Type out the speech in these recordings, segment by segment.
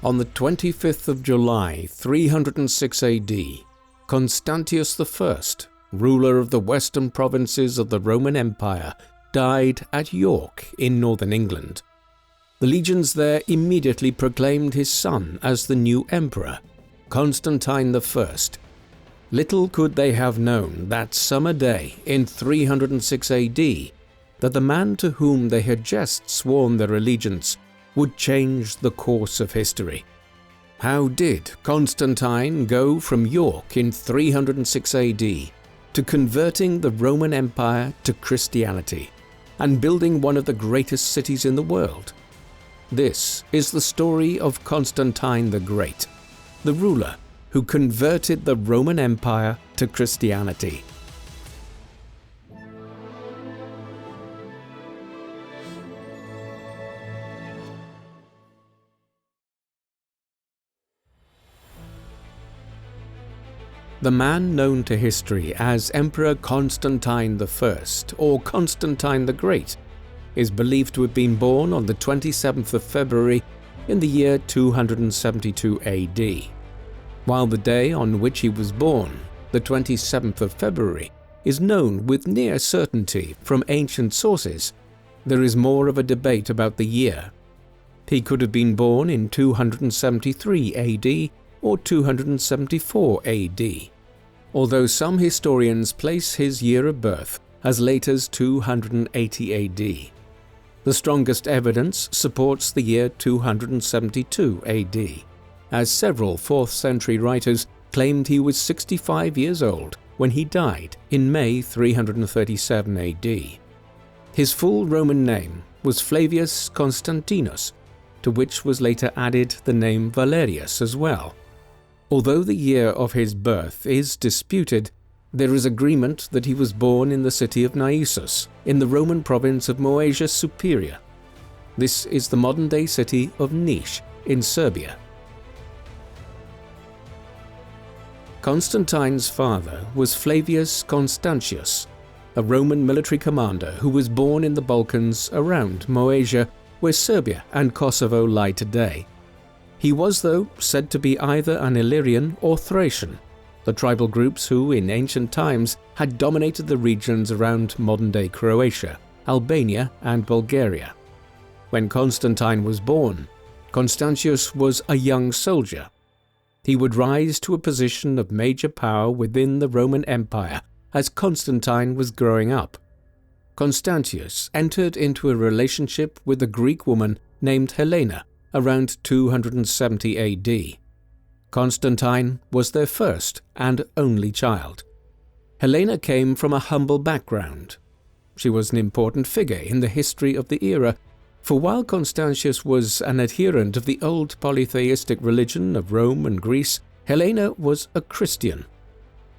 On the 25th of July, 306 AD, Constantius I, ruler of the western provinces of the Roman Empire, died at York in northern England. The legions there immediately proclaimed his son as the new emperor, Constantine I. Little could they have known that summer day in 306 AD that the man to whom they had just sworn their allegiance would change the course of history. How did Constantine go from York in 306 AD to converting the Roman Empire to Christianity and building one of the greatest cities in the world? This is the story of Constantine the Great, the ruler who converted the Roman Empire to Christianity. The man known to history as Emperor Constantine I, or Constantine the Great, is believed to have been born on the 27th of February in the year 272 AD. While the day on which he was born, the 27th of February, is known with near certainty from ancient sources, there is more of a debate about the year. He could have been born in 273 AD or 274 AD, although some historians place his year of birth as late as 280 AD. The strongest evidence supports the year 272 AD, as several 4th century writers claimed he was 65 years old when he died in May 337 AD. His full Roman name was Flavius Constantinus, to which was later added the name Valerius as well. Although the year of his birth is disputed, there is agreement that he was born in the city of Naissus, in the Roman province of Moesia Superior. This is the modern-day city of Niš in Serbia. Constantine's father was Flavius Constantius, a Roman military commander who was born in the Balkans around Moesia, where Serbia and Kosovo lie today. He was, though, said to be either an Illyrian or Thracian, the tribal groups who, in ancient times, had dominated the regions around modern-day Croatia, Albania and Bulgaria. When Constantine was born, Constantius was a young soldier. He would rise to a position of major power within the Roman Empire as Constantine was growing up. Constantius entered into a relationship with a Greek woman named Helena around 270 AD. Constantine was their first and only child. Helena came from a humble background. She was an important figure in the history of the era, for while Constantius was an adherent of the old polytheistic religion of Rome and Greece, Helena was a Christian.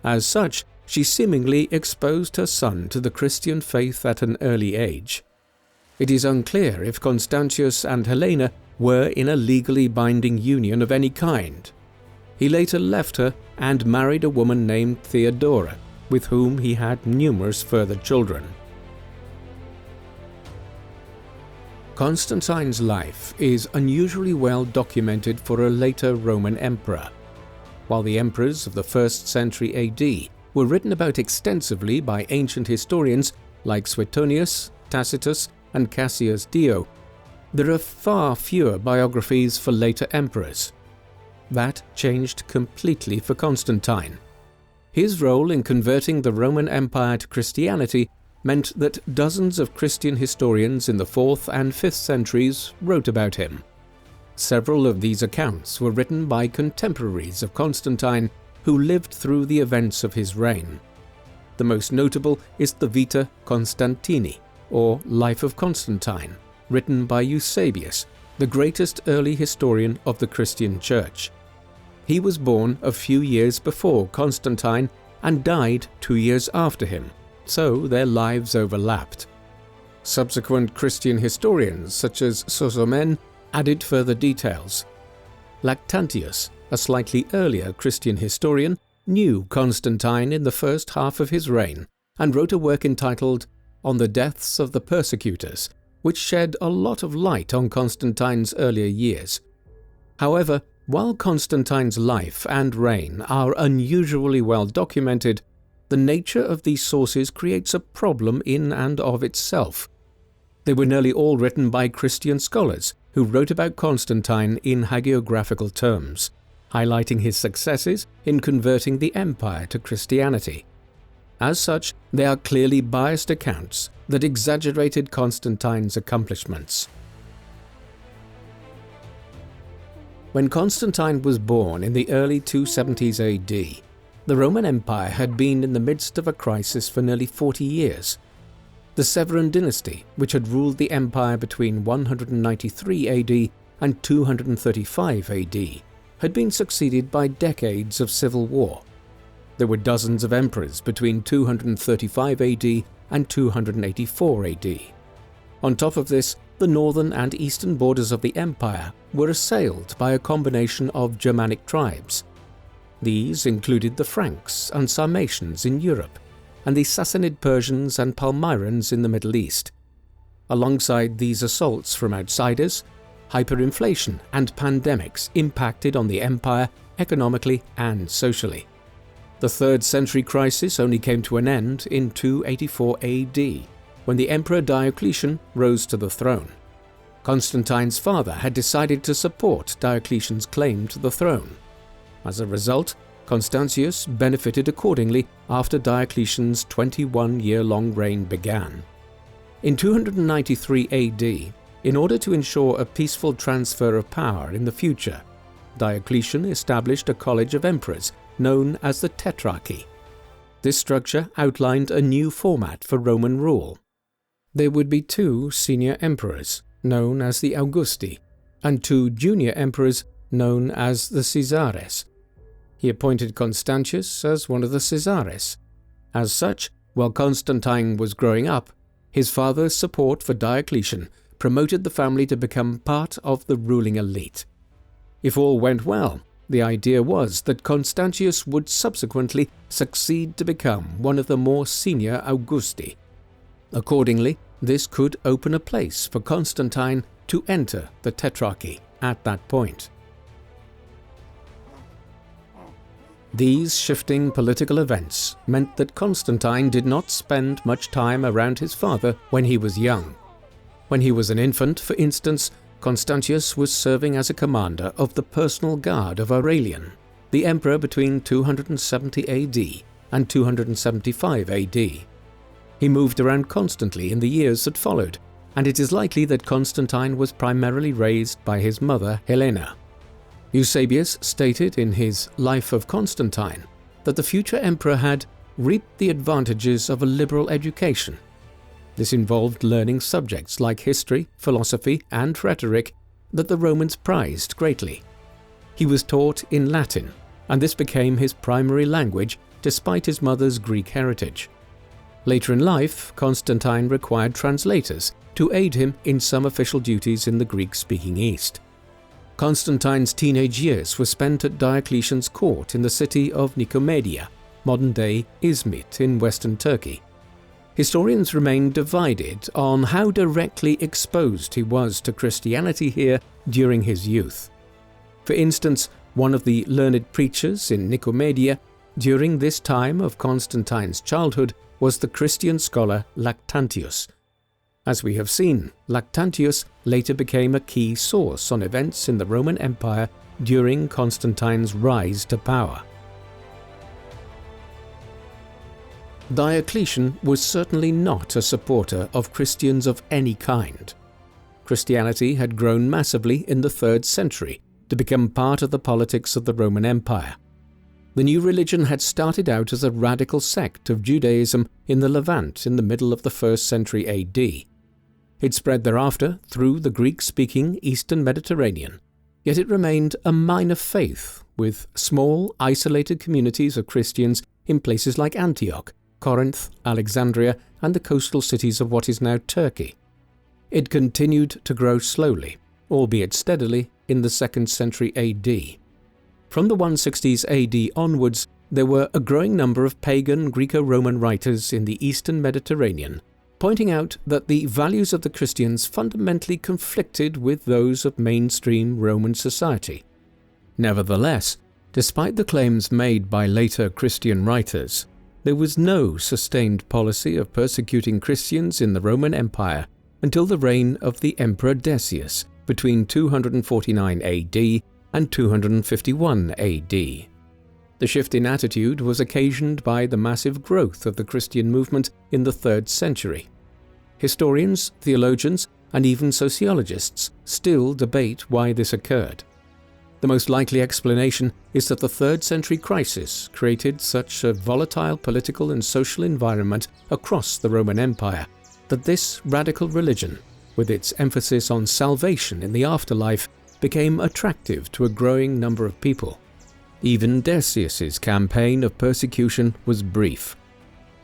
As such, she seemingly exposed her son to the Christian faith at an early age. It is unclear if Constantius and Helena were in a legally binding union of any kind. He later left her and married a woman named Theodora, with whom he had numerous further children. Constantine's life is unusually well documented for a later Roman emperor. While the emperors of the 1st century AD were written about extensively by ancient historians like Suetonius, Tacitus, and Cassius Dio, there are far fewer biographies for later emperors. That changed completely for Constantine. His role in converting the Roman Empire to Christianity meant that dozens of Christian historians in the 4th and 5th centuries wrote about him. Several of these accounts were written by contemporaries of Constantine who lived through the events of his reign. The most notable is the Vita Constantini, or Life of Constantine, written by Eusebius, the greatest early historian of the Christian Church. He was born a few years before Constantine and died 2 years after him, so their lives overlapped. Subsequent Christian historians such as Sozomen added further details. Lactantius, a slightly earlier Christian historian, knew Constantine in the first half of his reign and wrote a work entitled On the Deaths of the Persecutors, which shed a lot of light on Constantine's earlier years. However, while Constantine's life and reign are unusually well documented, the nature of these sources creates a problem in and of itself. They were nearly all written by Christian scholars who wrote about Constantine in hagiographical terms, highlighting his successes in converting the empire to Christianity. As such, they are clearly biased accounts that exaggerated Constantine's accomplishments. When Constantine was born in the early 270s AD, the Roman Empire had been in the midst of a crisis for nearly 40 years. The Severan dynasty, which had ruled the empire between 193 AD and 235 AD, had been succeeded by decades of civil war. There were dozens of emperors between 235 AD and 284 AD. On top of this, the northern and eastern borders of the empire were assailed by a combination of Germanic tribes. These included the Franks and Sarmatians in Europe, and the Sassanid Persians and Palmyrans in the Middle East. Alongside these assaults from outsiders, hyperinflation and pandemics impacted on the empire economically and socially. The 3rd century crisis only came to an end in 284 AD, when the Emperor Diocletian rose to the throne. Constantine's father had decided to support Diocletian's claim to the throne. As a result, Constantius benefited accordingly after Diocletian's 21-year-long reign began. In 293 AD, in order to ensure a peaceful transfer of power in the future, Diocletian established a college of emperors known as the Tetrarchy. This structure outlined a new format for Roman rule. There would be 2 senior emperors, known as the Augusti, and 2 junior emperors, known as the Caesares. He appointed Constantius as one of the Caesares. As such, while Constantine was growing up, his father's support for Diocletian promoted the family to become part of the ruling elite. If all went well, the idea was that Constantius would subsequently succeed to become one of the more senior Augusti. Accordingly, this could open a place for Constantine to enter the Tetrarchy at that point. These shifting political events meant that Constantine did not spend much time around his father when he was young. When he was an infant, for instance, Constantius was serving as a commander of the personal guard of Aurelian, the emperor between 270 AD and 275 AD. He moved around constantly in the years that followed, and it is likely that Constantine was primarily raised by his mother Helena. Eusebius stated in his Life of Constantine that the future emperor had reaped the advantages of a liberal education. This involved learning subjects like history, philosophy, and rhetoric that the Romans prized greatly. He was taught in Latin, and this became his primary language despite his mother's Greek heritage. Later in life, Constantine required translators to aid him in some official duties in the Greek-speaking East. Constantine's teenage years were spent at Diocletian's court in the city of Nicomedia, modern-day Izmit in western Turkey. Historians remain divided on how directly exposed he was to Christianity here during his youth. For instance, one of the learned preachers in Nicomedia during this time of Constantine's childhood was the Christian scholar Lactantius. As we have seen, Lactantius later became a key source on events in the Roman Empire during Constantine's rise to power. Diocletian was certainly not a supporter of Christians of any kind. Christianity had grown massively in the 3rd century to become part of the politics of the Roman Empire. The new religion had started out as a radical sect of Judaism in the Levant in the middle of the 1st century AD. It spread thereafter through the Greek-speaking Eastern Mediterranean, yet it remained a minor faith with small, isolated communities of Christians in places like Antioch, Corinth, Alexandria, and the coastal cities of what is now Turkey. It continued to grow slowly, albeit steadily, in the 2nd century AD. From the 160s AD onwards, there were a growing number of pagan Greco-Roman writers in the Eastern Mediterranean, pointing out that the values of the Christians fundamentally conflicted with those of mainstream Roman society. Nevertheless, despite the claims made by later Christian writers, there was no sustained policy of persecuting Christians in the Roman Empire until the reign of the Emperor Decius between 249 AD and 251 AD. The shift in attitude was occasioned by the massive growth of the Christian movement in the 3rd century. Historians, theologians, and even sociologists still debate why this occurred. The most likely explanation is that the 3rd century crisis created such a volatile political and social environment across the Roman Empire that this radical religion, with its emphasis on salvation in the afterlife, became attractive to a growing number of people. Even Decius's campaign of persecution was brief.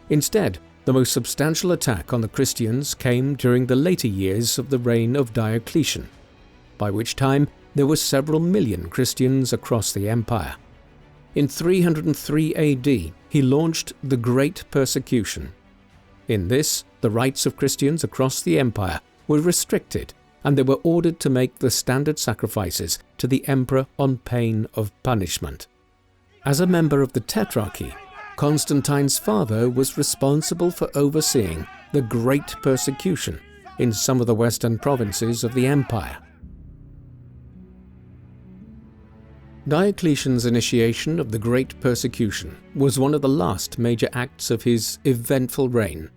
Instead, the most substantial attack on the Christians came during the later years of the reign of Diocletian, by which time there were several million Christians across the empire. In 303 AD, he launched the Great Persecution. In this, the rights of Christians across the empire were restricted, and they were ordered to make the standard sacrifices to the emperor on pain of punishment. As a member of the Tetrarchy, Constantine's father was responsible for overseeing the Great Persecution in some of the western provinces of the empire. Diocletian's initiation of the Great Persecution was one of the last major acts of his eventful reign.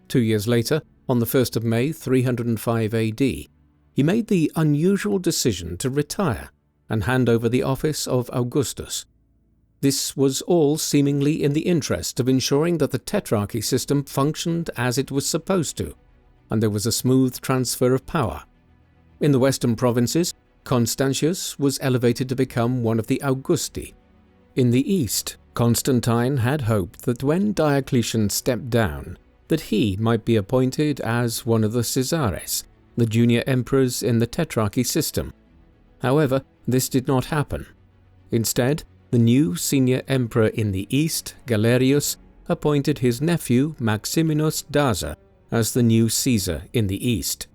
2 years later, on the 1st of May 305 AD, he made the unusual decision to retire and hand over the office of Augustus. This was all seemingly in the interest of ensuring that the Tetrarchy system functioned as it was supposed to, and there was a smooth transfer of power. In the western provinces, Constantius was elevated to become one of the Augusti. In the east, Constantine had hoped that when Diocletian stepped down, that he might be appointed as one of the Caesares, the junior emperors in the Tetrarchy system. However, this did not happen. Instead, the new senior emperor in the east, Galerius, appointed his nephew Maximinus Daza as the new Caesar in the east.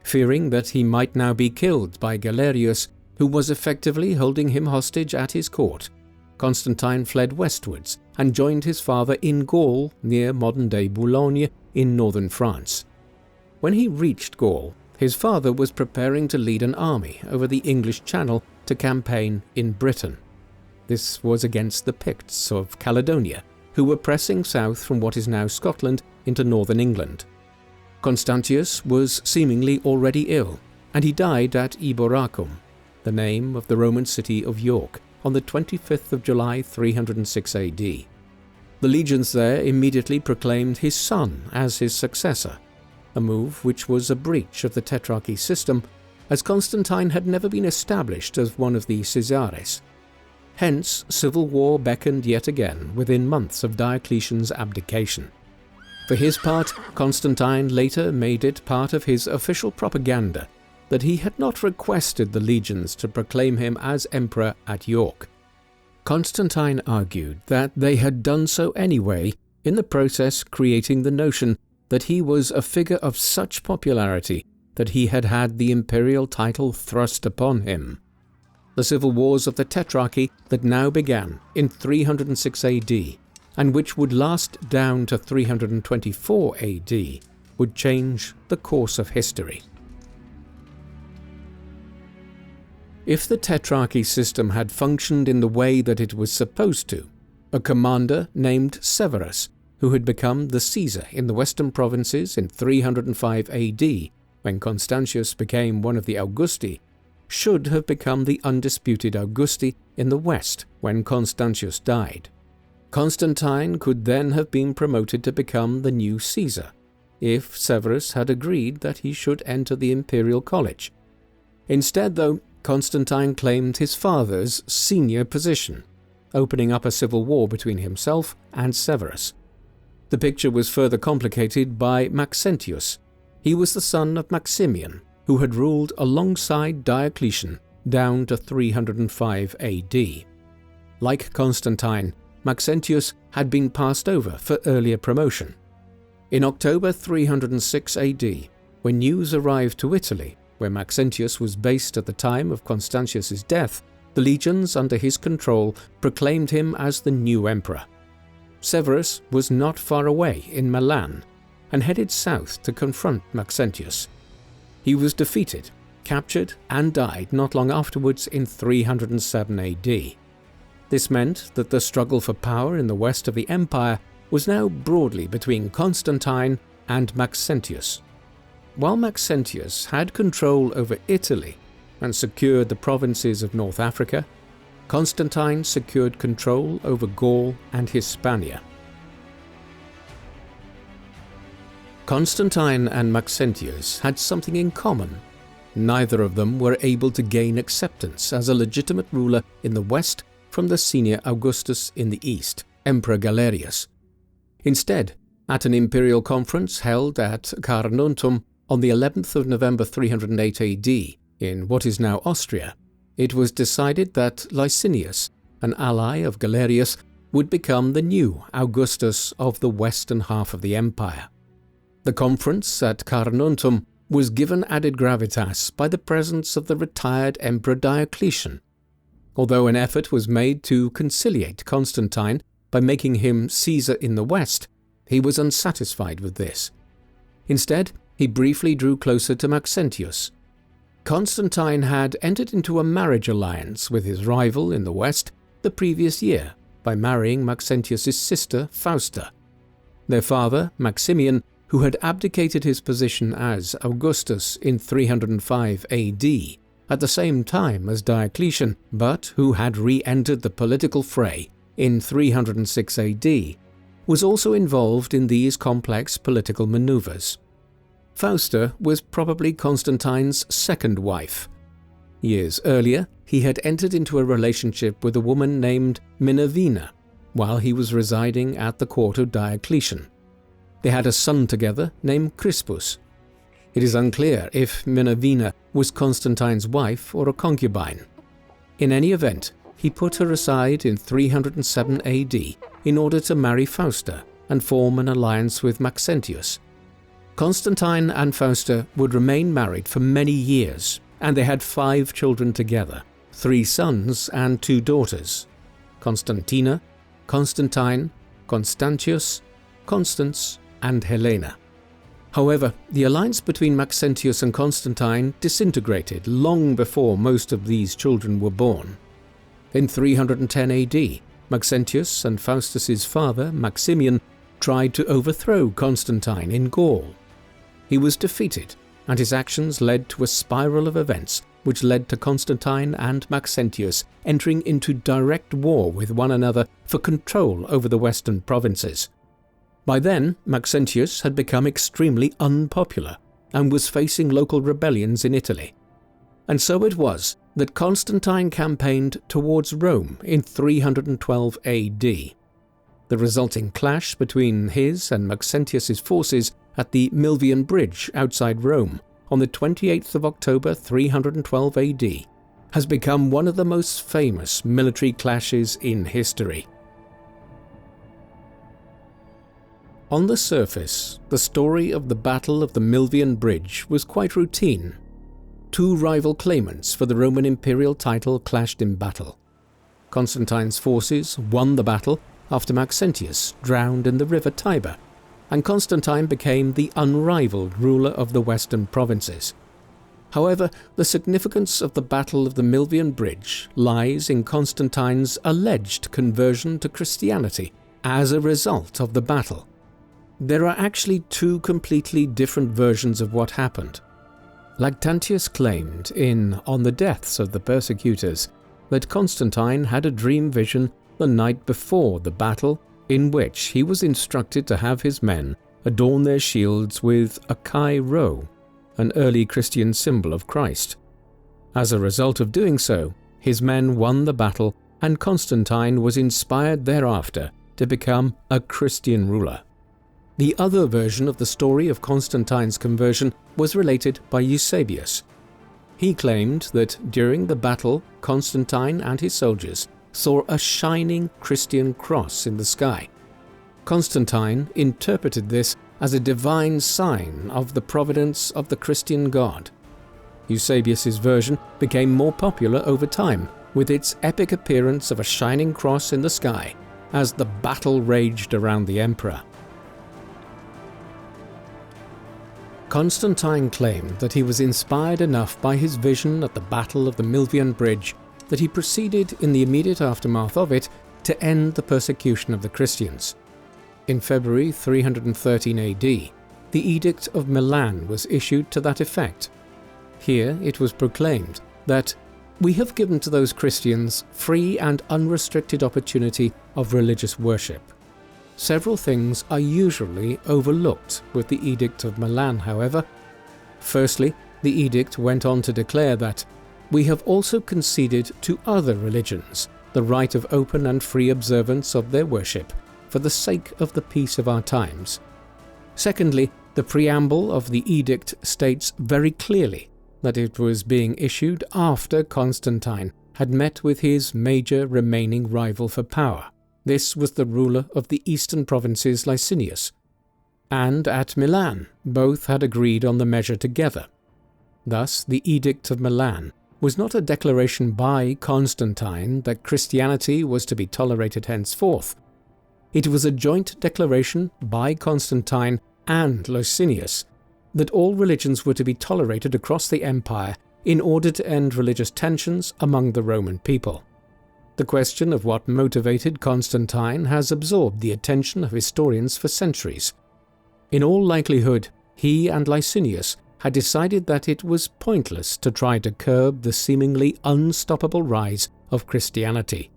Fearing that he might now be killed by Galerius, who was effectively holding him hostage at his court, Constantine fled westwards and joined his father in Gaul near modern-day Boulogne in northern France. When he reached Gaul, his father was preparing to lead an army over the English Channel to campaign in Britain. This was against the Picts of Caledonia, who were pressing south from what is now Scotland into northern England. Constantius was seemingly already ill, and he died at Eboracum, the name of the Roman city of York, on the 25th of July 306 AD. The legions there immediately proclaimed his son as his successor, a move which was a breach of the Tetrarchy system, as Constantine had never been established as one of the Caesares. Hence, civil war beckoned yet again within months of Diocletian's abdication. For his part, Constantine later made it part of his official propaganda that he had not requested the legions to proclaim him as emperor at York. Constantine argued that they had done so anyway, in the process creating the notion that he was a figure of such popularity that he had had the imperial title thrust upon him. The civil wars of the Tetrarchy that now began in 306 AD, and which would last down to 324 AD, would change the course of history. If the Tetrarchy system had functioned in the way that it was supposed to, a commander named Severus, who had become the Caesar in the western provinces in 305 AD, when Constantius became one of the Augusti, should have become the undisputed Augusti in the west when Constantius died. Constantine could then have been promoted to become the new Caesar, if Severus had agreed that he should enter the imperial college. Instead, though, Constantine claimed his father's senior position, opening up a civil war between himself and Severus. The picture was further complicated by Maxentius. He was the son of Maximian, who had ruled alongside Diocletian down to 305 AD. Like Constantine, Maxentius had been passed over for earlier promotion. In October 306 AD, when news arrived to Italy, where Maxentius was based at the time of Constantius's death, the legions under his control proclaimed him as the new emperor. Severus was not far away in Milan and headed south to confront Maxentius. He was defeated, captured, and died not long afterwards in 307 AD. This meant that the struggle for power in the west of the empire was now broadly between Constantine and Maxentius. While Maxentius had control over Italy and secured the provinces of North Africa, Constantine secured control over Gaul and Hispania. Constantine and Maxentius had something in common. Neither of them were able to gain acceptance as a legitimate ruler in the west from the senior Augustus in the east, Emperor Galerius. Instead, at an imperial conference held at Carnuntum on the 11th of November 308 AD in what is now Austria, it was decided that Licinius, an ally of Galerius, would become the new Augustus of the western half of the empire. The conference at Carnuntum was given added gravitas by the presence of the retired Emperor Diocletian. Although an effort was made to conciliate Constantine by making him Caesar in the west, he was unsatisfied with this. Instead, he briefly drew closer to Maxentius. Constantine had entered into a marriage alliance with his rival in the west the previous year by marrying Maxentius's sister Fausta. Their father, Maximian, who had abdicated his position as Augustus in 305 AD, at the same time as Diocletian, but who had re-entered the political fray in 306 AD, was also involved in these complex political maneuvers. Fausta was probably Constantine's second wife. Years earlier, he had entered into a relationship with a woman named Minervina while he was residing at the court of Diocletian. They had a son together named Crispus. It is unclear if Minervina was Constantine's wife or a concubine. In any event, he put her aside in 307 AD in order to marry Fausta and form an alliance with Maxentius. Constantine and Fausta would remain married for many years, and they had 5 children together, 3 sons and 2 daughters: Constantina, Constantine, Constantius, Constans, and Helena. However, the alliance between Maxentius and Constantine disintegrated long before most of these children were born. In 310 AD, Maxentius and Faustus's father, Maximian, tried to overthrow Constantine in Gaul. He was defeated, and his actions led to a spiral of events which led to Constantine and Maxentius entering into direct war with one another for control over the western provinces. By then, Maxentius had become extremely unpopular and was facing local rebellions in Italy. And so it was that Constantine campaigned towards Rome in 312 AD. The resulting clash between his and Maxentius's forces at the Milvian Bridge outside Rome on the 28th of October 312 AD has become one of the most famous military clashes in history. On the surface, the story of the Battle of the Milvian Bridge was quite routine. 2 rival claimants for the Roman imperial title clashed in battle. Constantine's forces won the battle after Maxentius drowned in the river Tiber, and Constantine became the unrivaled ruler of the western provinces. However, the significance of the Battle of the Milvian Bridge lies in Constantine's alleged conversion to Christianity as a result of the battle. There are actually 2 completely different versions of what happened. Lactantius claimed in On the Deaths of the Persecutors that Constantine had a dream vision the night before the battle in which he was instructed to have his men adorn their shields with a Chi Rho, an early Christian symbol of Christ. As a result of doing so, his men won the battle, and Constantine was inspired thereafter to become a Christian ruler. The other version of the story of Constantine's conversion was related by Eusebius. He claimed that during the battle, Constantine and his soldiers saw a shining Christian cross in the sky. Constantine interpreted this as a divine sign of the providence of the Christian God. Eusebius's version became more popular over time, with its epic appearance of a shining cross in the sky as the battle raged around the emperor. Constantine claimed that he was inspired enough by his vision at the Battle of the Milvian Bridge that he proceeded in the immediate aftermath of it to end the persecution of the Christians. In February 313 AD, the Edict of Milan was issued to that effect. Here it was proclaimed that we have given to those Christians free and unrestricted opportunity of religious worship. Several things are usually overlooked with the Edict of Milan, however. Firstly, the edict went on to declare that we have also conceded to other religions the right of open and free observance of their worship for the sake of the peace of our times. Secondly, the preamble of the edict states very clearly that it was being issued after Constantine had met with his major remaining rival for power. This was the ruler of the eastern provinces, Licinius. And at Milan, both had agreed on the measure together. Thus, the Edict of Milan was not a declaration by Constantine that Christianity was to be tolerated henceforth. It was a joint declaration by Constantine and Licinius that all religions were to be tolerated across the empire in order to end religious tensions among the Roman people. The question of what motivated Constantine has absorbed the attention of historians for centuries. In all likelihood, he and Licinius had decided that it was pointless to try to curb the seemingly unstoppable rise of Christianity.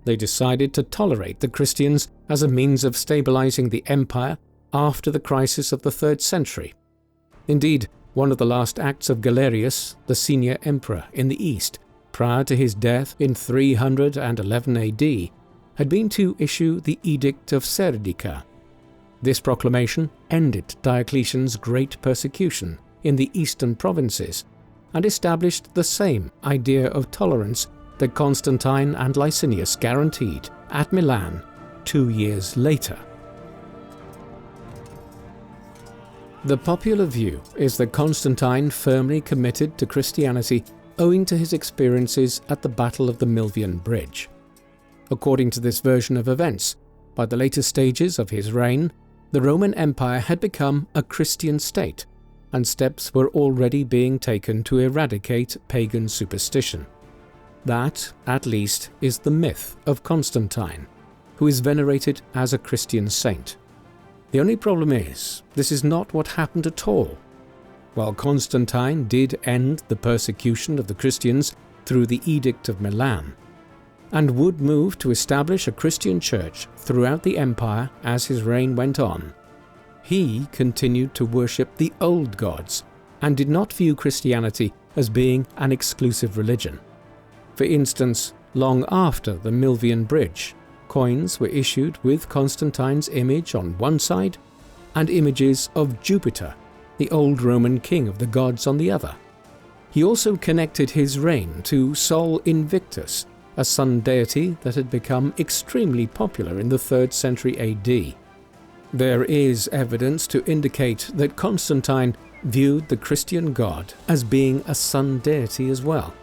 They decided to tolerate the Christians as a means of stabilizing the empire after the crisis of the 3rd century. Indeed, one of the last acts of Galerius, the senior emperor in the East, prior to his death in 311 AD, had been to issue the Edict of Serdica. This proclamation ended Diocletian's great persecution in the eastern provinces and established the same idea of tolerance that Constantine and Licinius guaranteed at Milan 2 years later. The popular view is that Constantine firmly committed to Christianity owing to his experiences at the Battle of the Milvian Bridge. According to this version of events, by the later stages of his reign, the Roman Empire had become a Christian state, and steps were already being taken to eradicate pagan superstition. That, at least, is the myth of Constantine, who is venerated as a Christian saint. The only problem is, this is not what happened at all. While Constantine did end the persecution of the Christians through the Edict of Milan, and would move to establish a Christian church throughout the empire as his reign went on, he continued to worship the old gods and did not view Christianity as being an exclusive religion. For instance, long after the Milvian Bridge, coins were issued with Constantine's image on one side and images of Jupiter, the old Roman king of the gods, on the other. He also connected his reign to Sol Invictus, a sun deity that had become extremely popular in the 3rd century AD. There is evidence to indicate that Constantine viewed the Christian god as being a sun deity as well.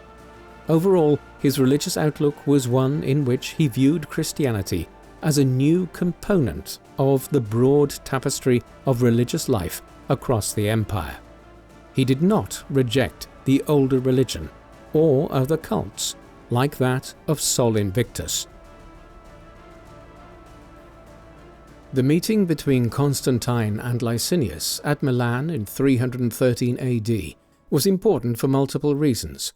Overall, his religious outlook was one in which he viewed Christianity as a new component of the broad tapestry of religious life across the empire. He did not reject the older religion or other cults, like that of Sol Invictus. The meeting between Constantine and Licinius at Milan in 313 AD was important for multiple reasons.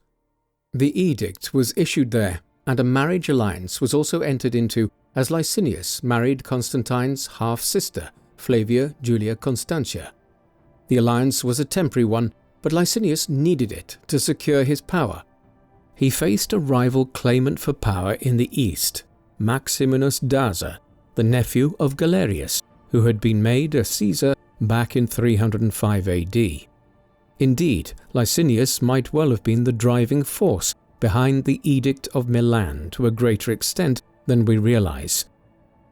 The edict was issued there, and a marriage alliance was also entered into as Licinius married Constantine's half-sister, Flavia Julia Constantia. The alliance was a temporary one, but Licinius needed it to secure his power. He faced a rival claimant for power in the east, Maximinus Daza, the nephew of Galerius, who had been made a Caesar back in 305 AD. Indeed, Licinius might well have been the driving force behind the Edict of Milan to a greater extent than we realize.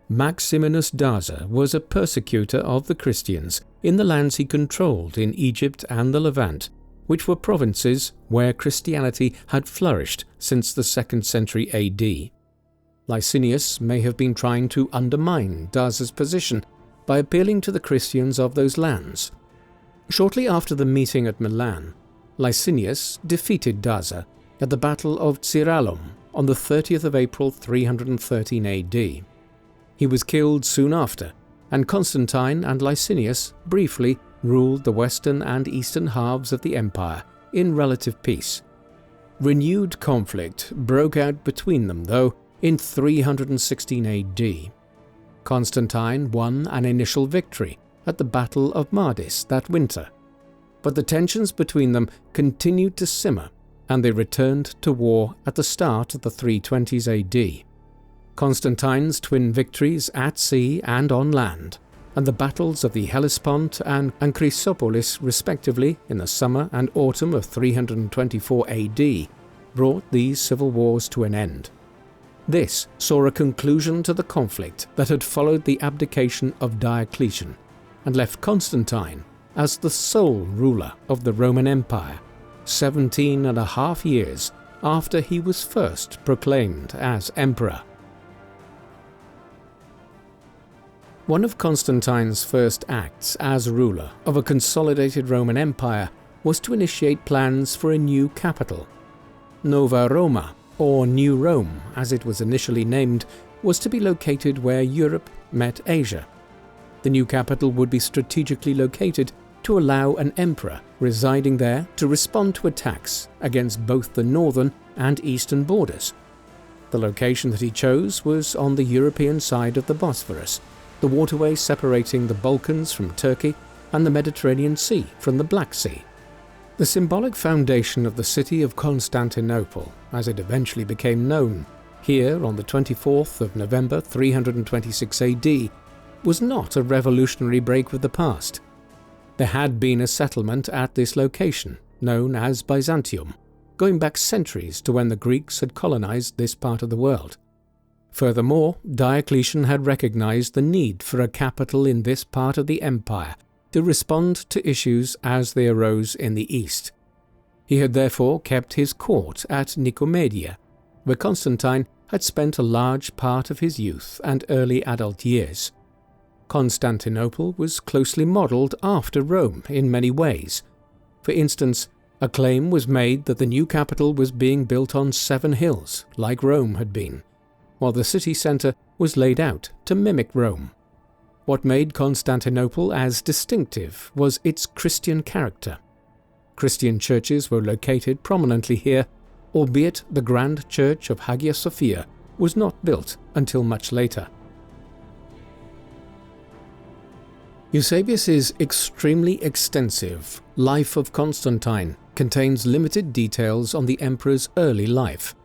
Maximinus Daza was a persecutor of the Christians in the lands he controlled in Egypt and the Levant, which were provinces where Christianity had flourished since the 2nd century AD. Licinius may have been trying to undermine Daza's position by appealing to the Christians of those lands. Shortly after the meeting at Milan, Licinius defeated Daza at the Battle of Tsirallum on the 30th of April 313 AD. He was killed soon after, and Constantine and Licinius briefly ruled the western and eastern halves of the empire in relative peace. Renewed conflict broke out between them, though, in 316 AD. Constantine won an initial victory at the Battle of Mardis that winter, but the tensions between them continued to simmer, and they returned to war at the start of the 320s AD. Constantine's twin victories at sea and on land, and the battles of the Hellespont and Chrysopolis respectively in the summer and autumn of 324 AD, brought these civil wars to an end. This saw a conclusion to the conflict that had followed the abdication of Diocletian, and left Constantine as the sole ruler of the Roman Empire, 17.5 years after he was first proclaimed as emperor. One of Constantine's first acts as ruler of a consolidated Roman Empire was to initiate plans for a new capital. Nova Roma, or New Rome as it was initially named, was to be located where Europe met Asia. The new capital would be strategically located to allow an emperor residing there to respond to attacks against both the northern and eastern borders. The location that he chose was on the European side of the Bosphorus, the waterway separating the Balkans from Turkey and the Mediterranean Sea from the Black Sea. The symbolic foundation of the city of Constantinople, as it eventually became known, here on the 24th of November 326 AD, was not a revolutionary break with the past. There had been a settlement at this location, known as Byzantium, going back centuries to when the Greeks had colonized this part of the world. Furthermore, Diocletian had recognized the need for a capital in this part of the empire to respond to issues as they arose in the east. He had therefore kept his court at Nicomedia, where Constantine had spent a large part of his youth and early adult years. Constantinople was closely modelled after Rome in many ways. For instance, a claim was made that the new capital was being built on 7 hills, like Rome had been, while the city centre was laid out to mimic Rome. What made Constantinople as distinctive was its Christian character. Christian churches were located prominently here, albeit the grand church of Hagia Sophia was not built until much later. Eusebius's extremely extensive Life of Constantine contains limited details on the emperor's early life.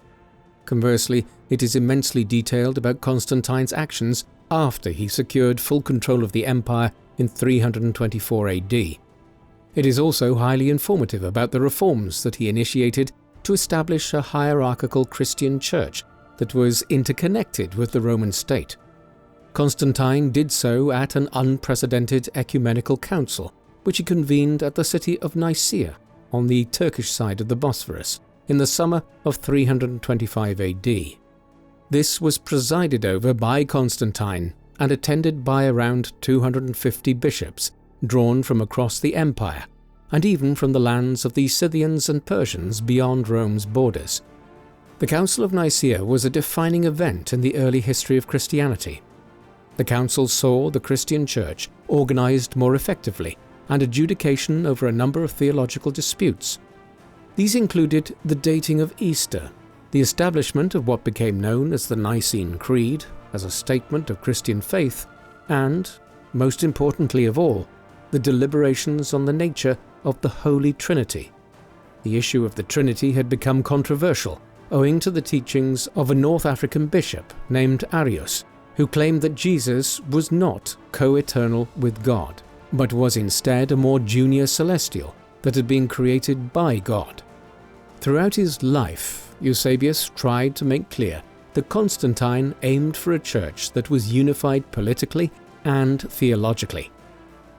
Conversely, it is immensely detailed about Constantine's actions after he secured full control of the empire in 324 AD. It is also highly informative about the reforms that he initiated to establish a hierarchical Christian church that was interconnected with the Roman state. Constantine did so at an unprecedented ecumenical council, which he convened at the city of Nicaea on the Turkish side of the Bosphorus in the summer of 325 AD. This was presided over by Constantine and attended by around 250 bishops drawn from across the empire and even from the lands of the Scythians and Persians beyond Rome's borders. The Council of Nicaea was a defining event in the early history of Christianity. The council saw the Christian church organized more effectively and adjudication over a number of theological disputes. These included the dating of Easter, the establishment of what became known as the Nicene Creed as a statement of Christian faith, and, most importantly of all, the deliberations on the nature of the Holy Trinity. The issue of the Trinity had become controversial owing to the teachings of a North African bishop named Arius, who claimed that Jesus was not co-eternal with God, but was instead a more junior celestial that had been created by God. Throughout his life, Eusebius tried to make clear that Constantine aimed for a church that was unified politically and theologically.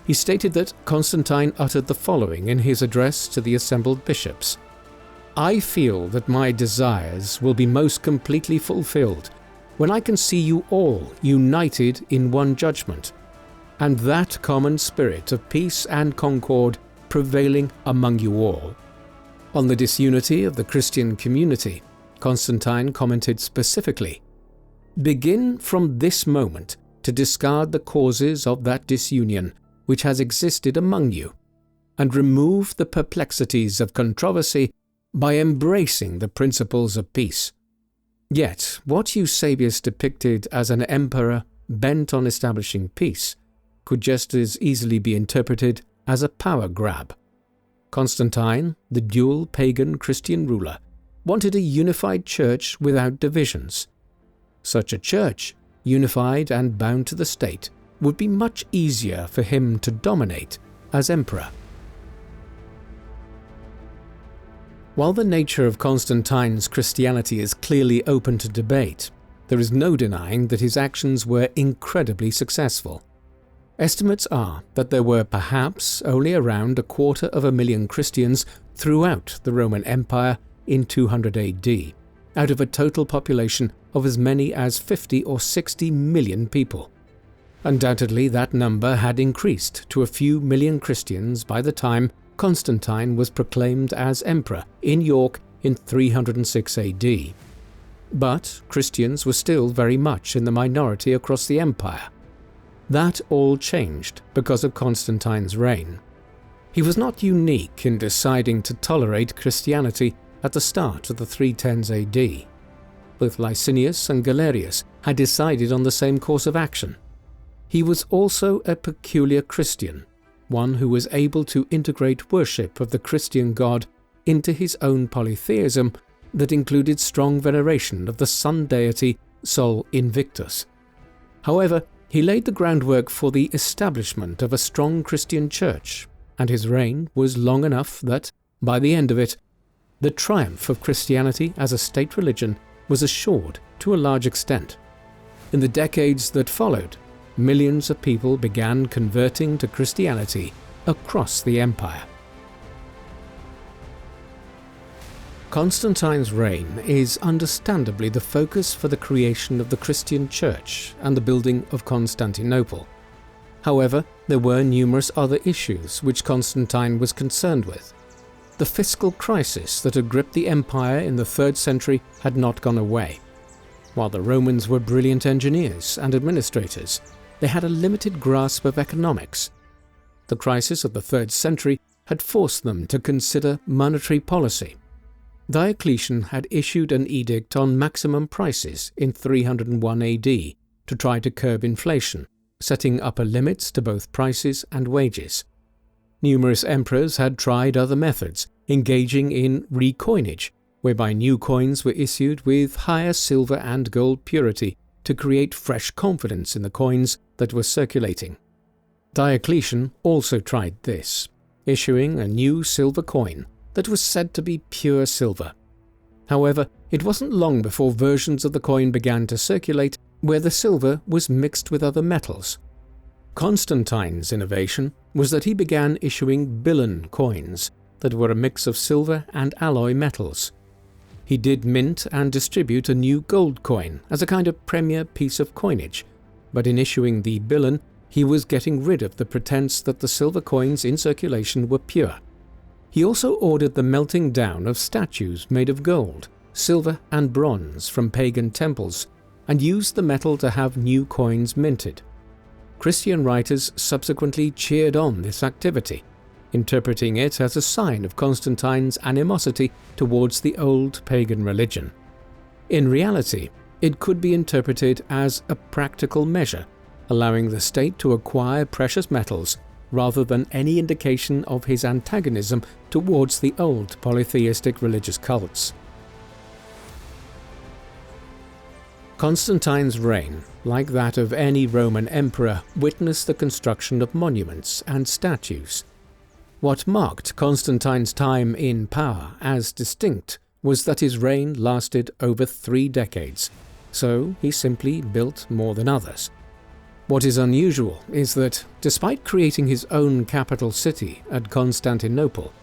He stated that Constantine uttered the following in his address to the assembled bishops: "I feel that my desires will be most completely fulfilled when I can see you all united in one judgment, and that common spirit of peace and concord prevailing among you all." On the disunity of the Christian community, Constantine commented specifically, "Begin from this moment to discard the causes of that disunion which has existed among you, and remove the perplexities of controversy by embracing the principles of peace. Yet, what Eusebius depicted as an emperor bent on establishing peace could just as easily be interpreted as a power grab. Constantine, the dual pagan Christian ruler, wanted a unified church without divisions. Such a church, unified and bound to the state, would be much easier for him to dominate as emperor. While the nature of Constantine's Christianity is clearly open to debate, there is no denying that his actions were incredibly successful. Estimates are that there were perhaps only around 250,000 Christians throughout the Roman Empire in 200 AD, out of a total population of as many as 50 or 60 million people. Undoubtedly, that number had increased to a few million Christians by the time Constantine was proclaimed as emperor in York in 306 AD. But Christians were still very much in the minority across the empire. That all changed because of Constantine's reign. He was not unique in deciding to tolerate Christianity at the start of the 310s AD. Both Licinius and Galerius had decided on the same course of action. He was also a peculiar Christian, one who was able to integrate worship of the Christian God into his own polytheism that included strong veneration of the sun deity Sol Invictus. However, he laid the groundwork for the establishment of a strong Christian church, and his reign was long enough that, by the end of it, the triumph of Christianity as a state religion was assured to a large extent. In the decades that followed, millions of people began converting to Christianity across the empire. Constantine's reign is understandably the focus for the creation of the Christian Church and the building of Constantinople. However, there were numerous other issues which Constantine was concerned with. The fiscal crisis that had gripped the empire in the 3rd century had not gone away. While the Romans were brilliant engineers and administrators, they had a limited grasp of economics. The crisis of the 3rd century had forced them to consider monetary policy. Diocletian had issued an edict on maximum prices in 301 AD to try to curb inflation, setting upper limits to both prices and wages. Numerous emperors had tried other methods, engaging in recoinage, whereby new coins were issued with higher silver and gold purity to create fresh confidence in the coins that were circulating. Diocletian also tried this, issuing a new silver coin that was said to be pure silver. However, it wasn't long before versions of the coin began to circulate where the silver was mixed with other metals. Constantine's innovation was that he began issuing Bilan coins that were a mix of silver and alloy metals. He did mint and distribute a new gold coin as a kind of premier piece of coinage, but in issuing the Bilan, he was getting rid of the pretense that the silver coins in circulation were pure. He also ordered the melting down of statues made of gold, silver and bronze from pagan temples, and used the metal to have new coins minted. Christian writers subsequently cheered on this activity, interpreting it as a sign of Constantine's animosity towards the old pagan religion. In reality, it could be interpreted as a practical measure, allowing the state to acquire precious metals rather than any indication of his antagonism towards the old polytheistic religious cults. Constantine's reign, like that of any Roman emperor, witnessed the construction of monuments and statues. What marked Constantine's time in power as distinct was that his reign lasted over 3 decades, so he simply built more than others. What is unusual is that, despite creating his own capital city at Constantinople,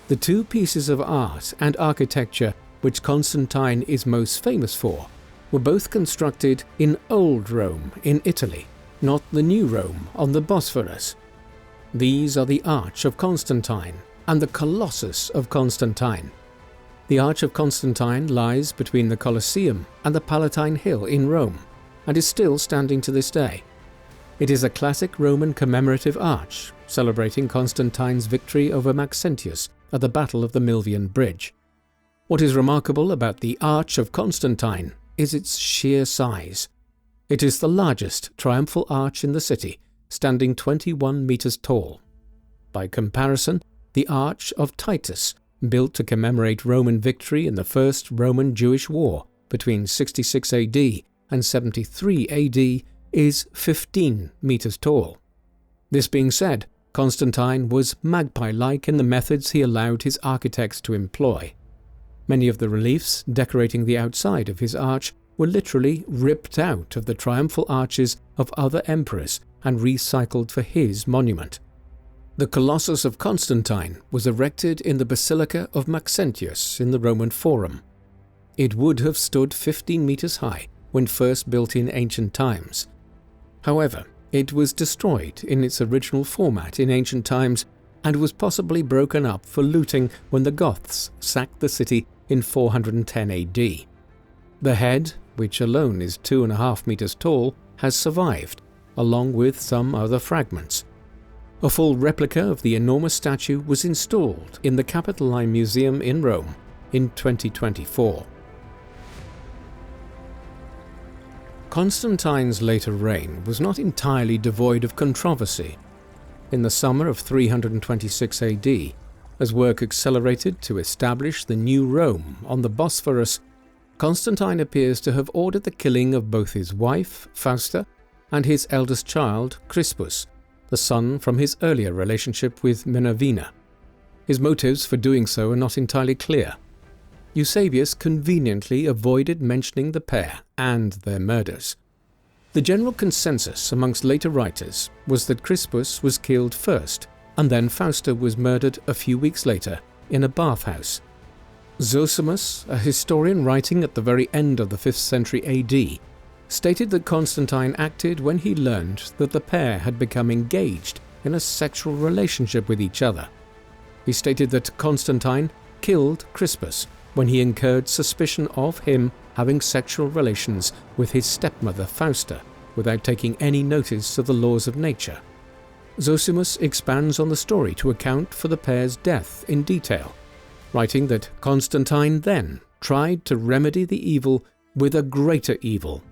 the two pieces of art and architecture which Constantine is most famous for were both constructed in Old Rome in Italy, not the New Rome on the Bosphorus. These are the Arch of Constantine and the Colossus of Constantine. The Arch of Constantine lies between the Colosseum and the Palatine Hill in Rome and is still standing to this day. It is a classic Roman commemorative arch celebrating Constantine's victory over Maxentius at the Battle of the Milvian Bridge. What is remarkable about the Arch of Constantine is its sheer size. It is the largest triumphal arch in the city, standing 21 meters tall. By comparison, the Arch of Titus, built to commemorate Roman victory in the First Roman-Jewish War between 66 AD and 73 AD, is 15 meters tall. This being said, Constantine was magpie-like in the methods he allowed his architects to employ. Many of the reliefs decorating the outside of his arch were literally ripped out of the triumphal arches of other emperors and recycled for his monument. The Colossus of Constantine was erected in the Basilica of Maxentius in the Roman Forum. It would have stood 15 meters high when first built in ancient times. However, it was destroyed in its original format in ancient times and was possibly broken up for looting when the Goths sacked the city in 410 AD. The head, which alone is 2.5 meters tall, has survived, along with some other fragments. A full replica of the enormous statue was installed in the Capitoline Museum in Rome in 2024. Constantine's later reign was not entirely devoid of controversy. In the summer of 326 AD, as work accelerated to establish the new Rome on the Bosphorus, Constantine appears to have ordered the killing of both his wife, Fausta, and his eldest child, Crispus, the son from his earlier relationship with Minervina. His motives for doing so are not entirely clear. Eusebius conveniently avoided mentioning the pair and their murders. The general consensus amongst later writers was that Crispus was killed first, and then Fausta was murdered a few weeks later in a bathhouse. Zosimus, a historian writing at the very end of the 5th century AD, stated that Constantine acted when he learned that the pair had become engaged in a sexual relationship with each other. He stated that Constantine killed Crispus when he incurred suspicion of him having sexual relations with his stepmother Fausta without taking any notice of the laws of nature. Zosimus expands on the story to account for the pair's death in detail, writing that Constantine then tried to remedy the evil with a greater evil.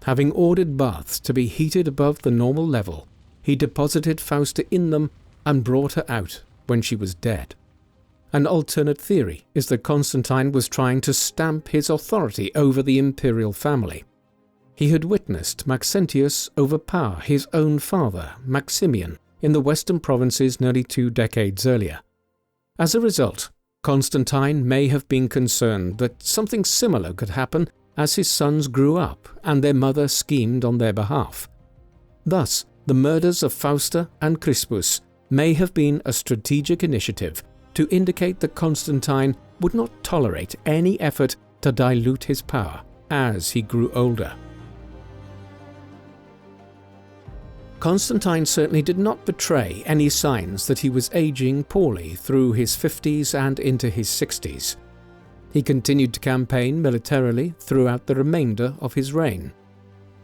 Having ordered baths to be heated above the normal level, he deposited Fausta in them and brought her out when she was dead. An alternate theory is that Constantine was trying to stamp his authority over the imperial family. He had witnessed Maxentius overpower his own father, Maximian, in the western provinces nearly 2 decades earlier. As a result, Constantine may have been concerned that something similar could happen as his sons grew up and their mother schemed on their behalf. Thus, the murders of Fausta and Crispus may have been a strategic initiative to indicate that Constantine would not tolerate any effort to dilute his power as he grew older. Constantine certainly did not betray any signs that he was aging poorly through his 50s and into his 60s. He continued to campaign militarily throughout the remainder of his reign.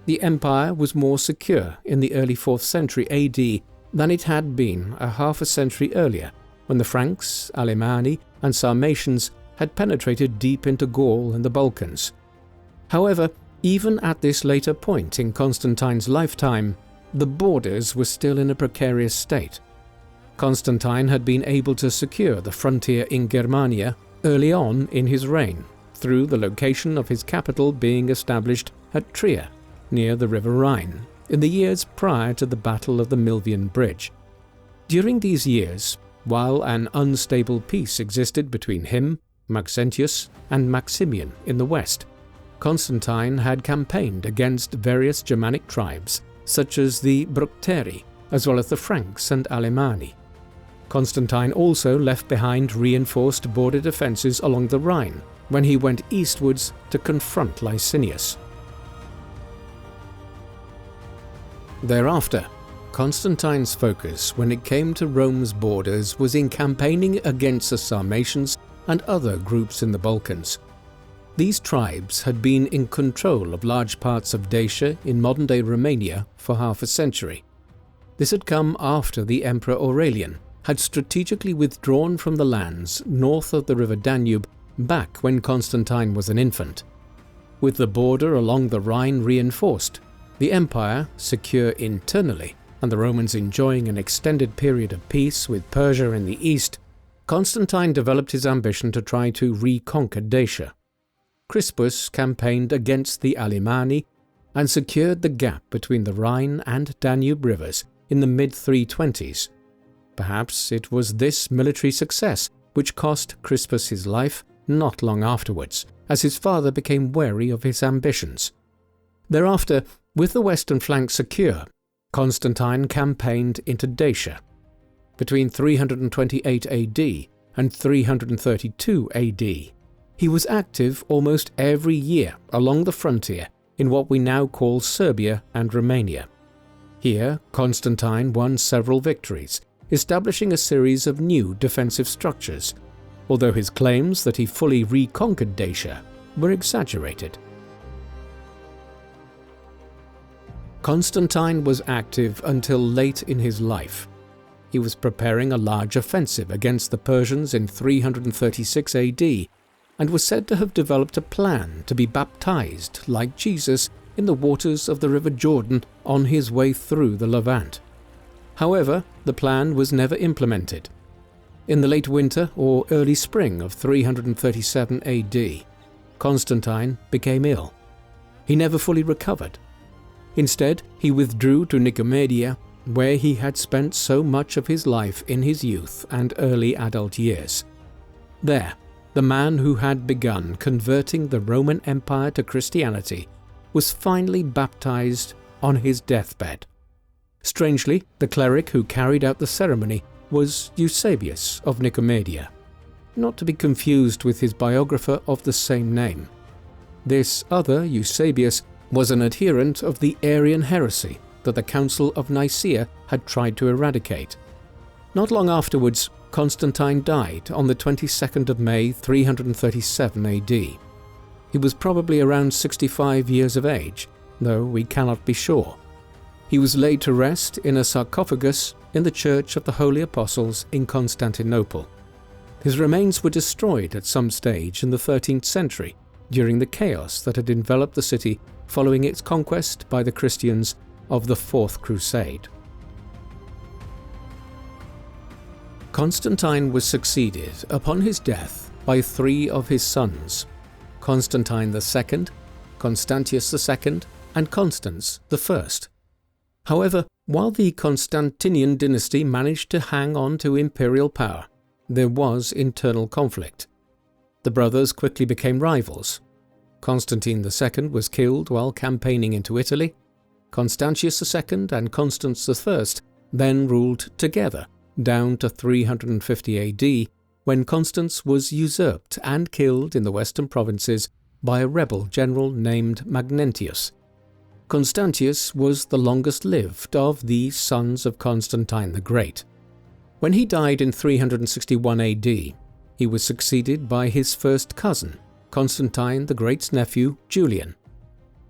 The empire was more secure in the early 4th century AD than it had been a half a century earlier, when the Franks, Alemanni, and Sarmatians had penetrated deep into Gaul and the Balkans. However, even at this later point in Constantine's lifetime, the borders were still in a precarious state. Constantine had been able to secure the frontier in Germania early on in his reign, through the location of his capital being established at Trier, near the River Rhine, in the years prior to the Battle of the Milvian Bridge. During these years, while an unstable peace existed between him, Maxentius, and Maximian in the west, Constantine had campaigned against various Germanic tribes such as the Bructeri, as well as the Franks and Alemanni. Constantine also left behind reinforced border defences along the Rhine when he went eastwards to confront Licinius. Thereafter, Constantine's focus when it came to Rome's borders was in campaigning against the Sarmatians and other groups in the Balkans. These tribes had been in control of large parts of Dacia in modern-day Romania for half a century. This had come after the Emperor Aurelian had strategically withdrawn from the lands north of the river Danube back when Constantine was an infant. With the border along the Rhine reinforced, the empire secure internally, and the Romans enjoying an extended period of peace with Persia in the east, Constantine developed his ambition to try to reconquer Dacia. Crispus campaigned against the Alemanni and secured the gap between the Rhine and Danube rivers in the mid-320s. Perhaps it was this military success which cost Crispus his life not long afterwards, as his father became wary of his ambitions. Thereafter, with the western flank secure, Constantine campaigned into Dacia. Between 328 AD and 332 AD, he was active almost every year along the frontier in what we now call Serbia and Romania. Here, Constantine won several victories, establishing a series of new defensive structures, although his claims that he fully reconquered Dacia were exaggerated. Constantine was active until late in his life. He was preparing a large offensive against the Persians in 336 AD and was said to have developed a plan to be baptized, like Jesus, in the waters of the river Jordan on his way through the Levant. However, the plan was never implemented. In the late winter or early spring of 337 AD, Constantine became ill. He never fully recovered. Instead, he withdrew to Nicaea, where he had spent so much of his life in his youth and early adult years. There, the man who had begun converting the Roman Empire to Christianity was finally baptized on his deathbed. Strangely, the cleric who carried out the ceremony was Eusebius of Nicomedia, not to be confused with his biographer of the same name. This other Eusebius was an adherent of the Arian heresy that the Council of Nicaea had tried to eradicate. Not long afterwards, Constantine died on the 22nd of May 337 AD. He was probably around 65 years of age, though we cannot be sure. He was laid to rest in a sarcophagus in the Church of the Holy Apostles in Constantinople. His remains were destroyed at some stage in the 13th century during the chaos that had enveloped the city following its conquest by the Christians of the Fourth Crusade. Constantine was succeeded upon his death by three of his sons, Constantine II, Constantius II, and Constans I. However, while the Constantinian dynasty managed to hang on to imperial power, there was internal conflict. The brothers quickly became rivals. Constantine II was killed while campaigning into Italy. Constantius II and Constans I then ruled together down to 350 AD, when Constans was usurped and killed in the western provinces by a rebel general named Maxentius. Constantius was the longest-lived of these sons of Constantine the Great. When he died in 361 AD, he was succeeded by his first cousin, Constantine the Great's nephew, Julian.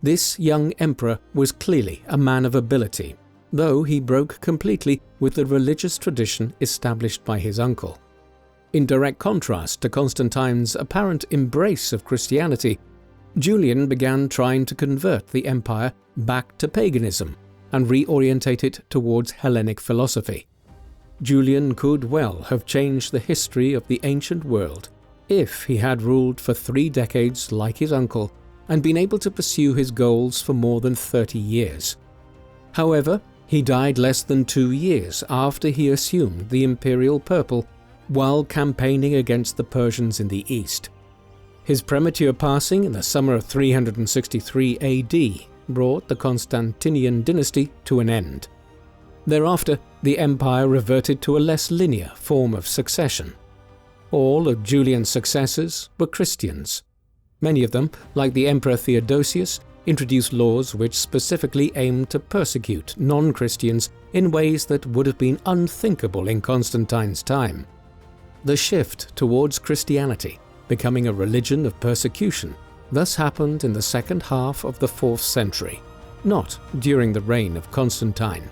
This young emperor was clearly a man of ability, though he broke completely with the religious tradition established by his uncle. In direct contrast to Constantine's apparent embrace of Christianity, Julian began trying to convert the empire back to paganism and reorientate it towards Hellenic philosophy. Julian could well have changed the history of the ancient world if he had ruled for 3 decades like his uncle and been able to pursue his goals for more than 30 years. However, he died less than 2 years after he assumed the imperial purple while campaigning against the Persians in the east. His premature passing in the summer of 363 AD brought the Constantinian dynasty to an end. Thereafter, the empire reverted to a less linear form of succession. All of Julian's successors were Christians. Many of them, like the Emperor Theodosius, introduced laws which specifically aimed to persecute non-Christians in ways that would have been unthinkable in Constantine's time. The shift towards Christianity, becoming a religion of persecution, thus happened in the second half of the 4th century, not during the reign of Constantine.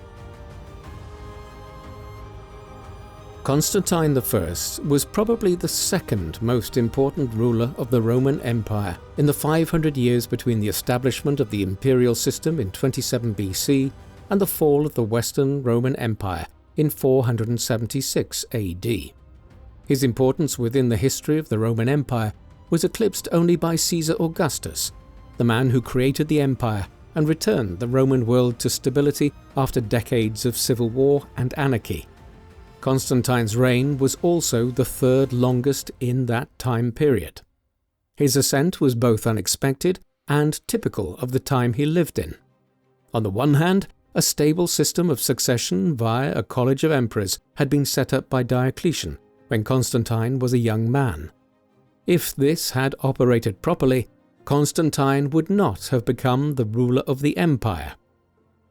Constantine I was probably the second most important ruler of the Roman Empire in the 500 years between the establishment of the imperial system in 27 BC and the fall of the Western Roman Empire in 476 AD. His importance within the history of the Roman Empire was eclipsed only by Caesar Augustus, the man who created the empire and returned the Roman world to stability after decades of civil war and anarchy. Constantine's reign was also the third longest in that time period. His ascent was both unexpected and typical of the time he lived in. On the one hand, a stable system of succession via a college of emperors had been set up by Diocletian when Constantine was a young man. If this had operated properly, Constantine would not have become the ruler of the empire.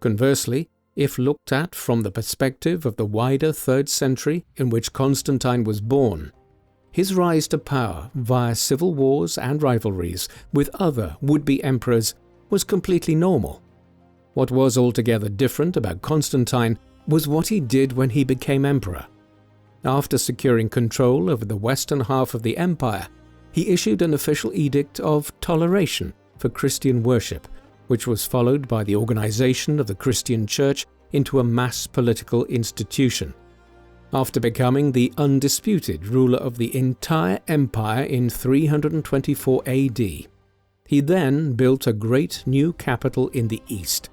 Conversely, if looked at from the perspective of the wider 3rd century in which Constantine was born, his rise to power via civil wars and rivalries with other would-be emperors was completely normal. What was altogether different about Constantine was what he did when he became emperor. After securing control over the western half of the empire, he issued an official edict of toleration for Christian worship, which was followed by the organization of the Christian Church into a mass political institution. After becoming the undisputed ruler of the entire empire in 324 AD, he then built a great new capital in the east.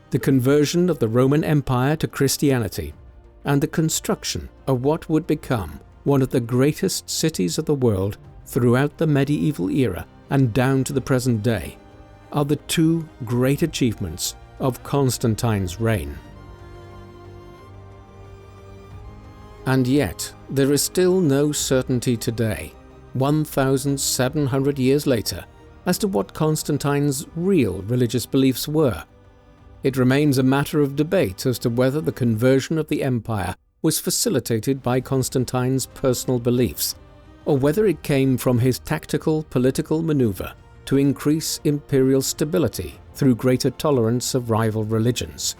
The conversion of the Roman Empire to Christianity and the construction of what would become one of the greatest cities of the world throughout the medieval era and down to the present day are the two great achievements of Constantine's reign. And yet, there is still no certainty today, 1,700 years later, as to what Constantine's real religious beliefs were. It remains a matter of debate as to whether the conversion of the empire was facilitated by Constantine's personal beliefs, or whether it came from his tactical political maneuver to increase imperial stability through greater tolerance of rival religions.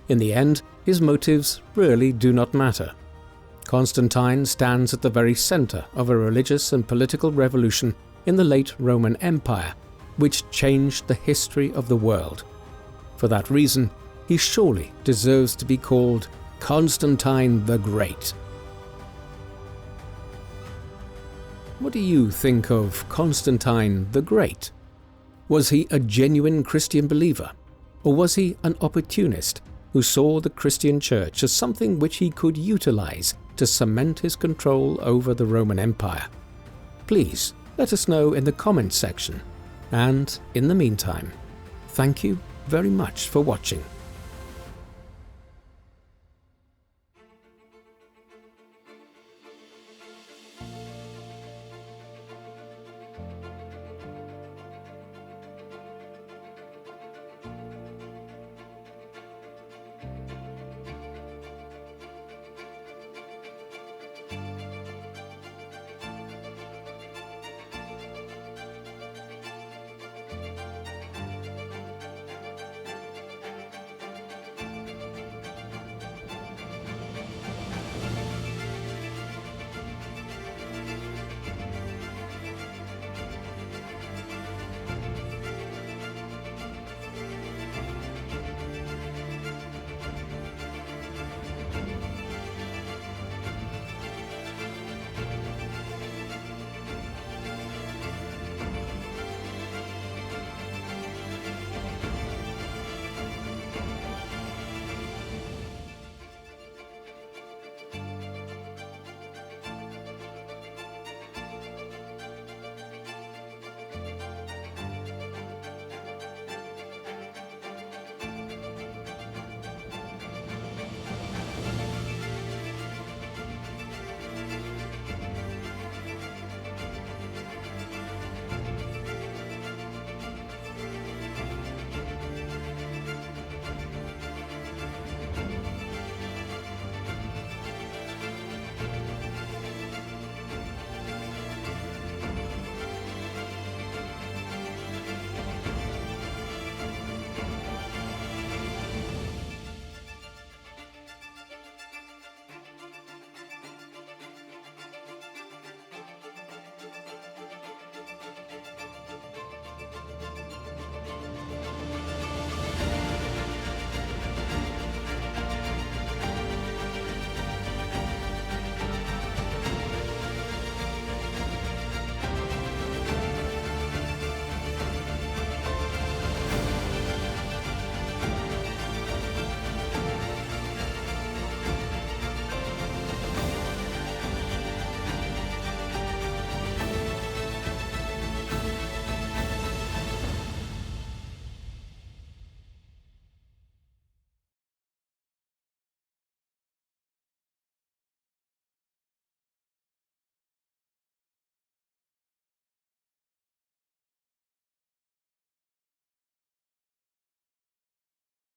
In the end, his motives really do not matter. Constantine stands at the very center of a religious and political revolution in the late Roman Empire, which changed the history of the world. For that reason, he surely deserves to be called Constantine the Great. What do you think of Constantine the Great? Was he a genuine Christian believer, or was he an opportunist who saw the Christian Church as something which he could utilize to cement his control over the Roman Empire? Please let us know in the comments section, and in the meantime, thank you very much for watching.